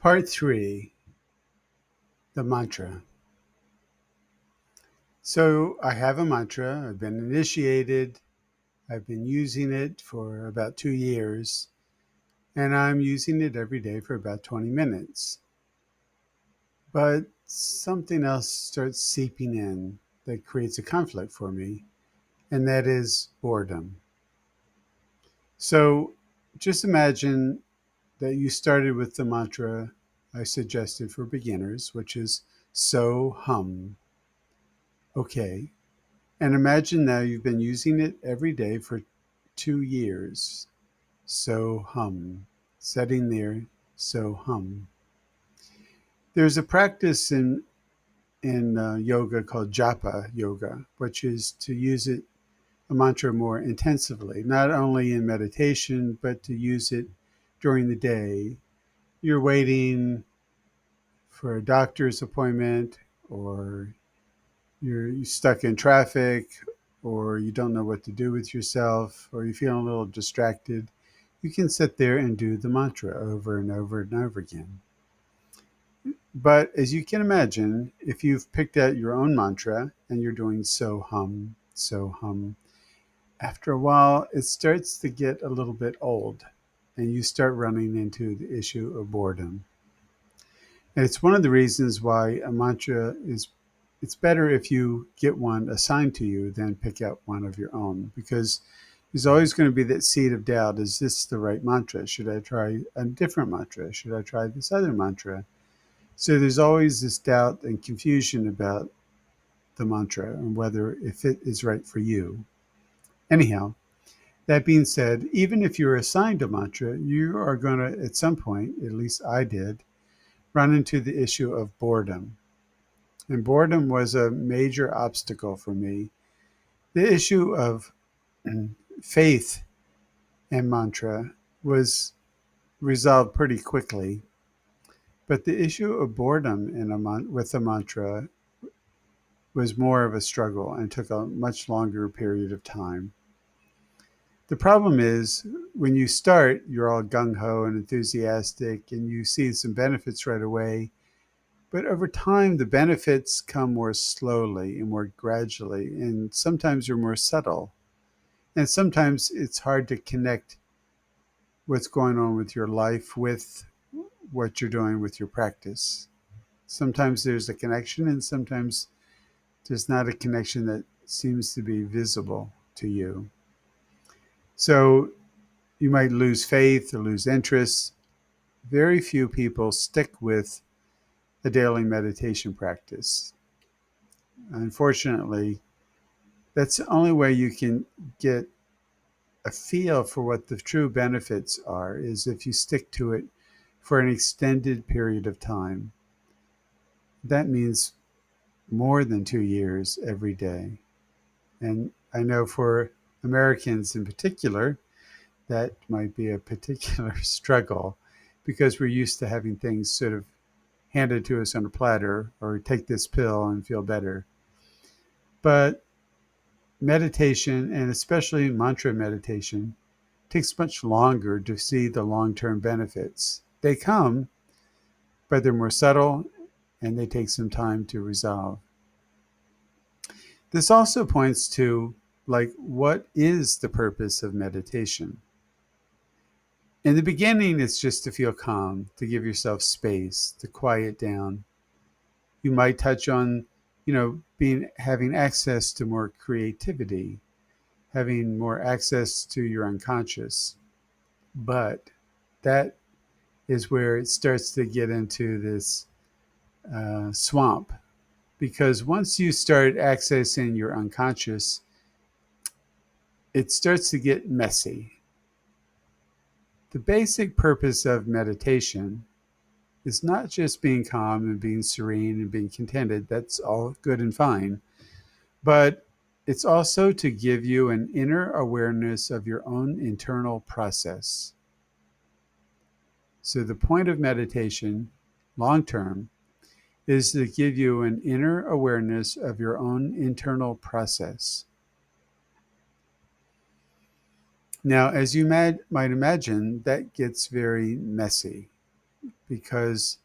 Part 3, the mantra. So I have a mantra. I've been initiated. I've been using it for about 2 years, and I'm using it every day for about 20 minutes. But something else starts seeping in that creates a conflict for me, and that is boredom. So just imagine that you started with the mantra I suggested for beginners, which is so hum. Okay, and imagine now you've been using it every day for 2 years. So hum. Sitting there, so hum. There's a practice in yoga called japa yoga, which is to use it a mantra more intensively, not only in meditation, but to use it during the day. You're waiting for a doctor's appointment, or you're stuck in traffic, or you don't know what to do with yourself, or you're feeling a little distracted, you can sit there and do the mantra over and over and over again. But as you can imagine, if you've picked out your own mantra and you're doing so hum, after a while it starts to get a little bit old and you start running into the issue of boredom. And it's one of the reasons why a mantra is it's better if you get one assigned to you than pick out one of your own, because there's always going to be that seed of doubt. Is this the right mantra? Should I try a different mantra? Should I try this other mantra? So there's always this doubt and confusion about the mantra and whether if it is right for you. Anyhow, that being said, even if you're assigned a mantra, you are going to, at some point, at least I did, run into the issue of boredom. And boredom was a major obstacle for me. The issue of faith and mantra was resolved pretty quickly, but the issue of boredom with a mantra was more of a struggle and took a much longer period of time. The problem is when you start, you're all gung ho and enthusiastic, and you see some benefits right away. But over time, the benefits come more slowly and more gradually, and sometimes they're more subtle. And sometimes it's hard to connect what's going on with your life with what you're doing with your practice. Sometimes there's a connection, and sometimes there's not a connection that seems to be visible to you. So you might lose faith or lose interest. Very few people stick with a daily meditation practice. Unfortunately, that's the only way you can get a feel for what the true benefits are, is if you stick to it for an extended period of time. That means more than 2 years every day. And I know for Americans in particular, that might be a particular struggle because we're used to having things sort of handed to us on a platter, or take this pill and feel better. But meditation, and especially mantra meditation, takes much longer to see the long term benefits. They come, but they're more subtle and they take some time to resolve. This also points to, like, what is the purpose of meditation? In the beginning, it's just to feel calm, to give yourself space, to quiet down. You might touch on, being having access to more creativity, having more access to your unconscious. But that is where it starts to get into this swamp, because once you start accessing your unconscious, it starts to get messy. The basic purpose of meditation is not just being calm and being serene and being contented. That's all good and fine. But it's also to give you an inner awareness of your own internal process. So the point of meditation, long term, is to give you an inner awareness of your own internal process. Now, as you might imagine, that gets very messy. because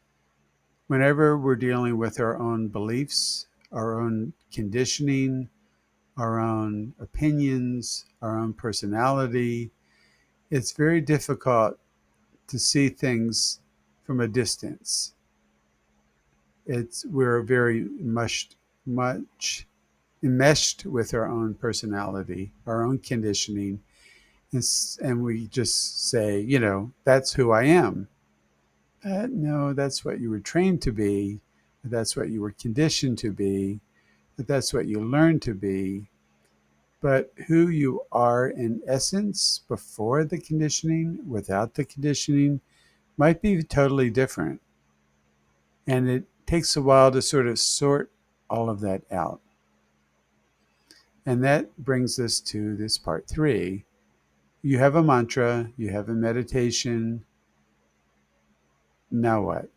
whenever we're dealing with our own beliefs, our own conditioning, our own opinions, our own personality, it's very difficult to see things from a distance. We're very much enmeshed with our own personality, our own conditioning, and we just say, that's who I am. No, that's what you were trained to be. That's what you were conditioned to be. That's what you learned to be. But who you are in essence before the conditioning, without the conditioning, might be totally different. And it takes a while to sort of sort all of that out. And that brings us to this part 3. You have a mantra, you have a meditation. Now what?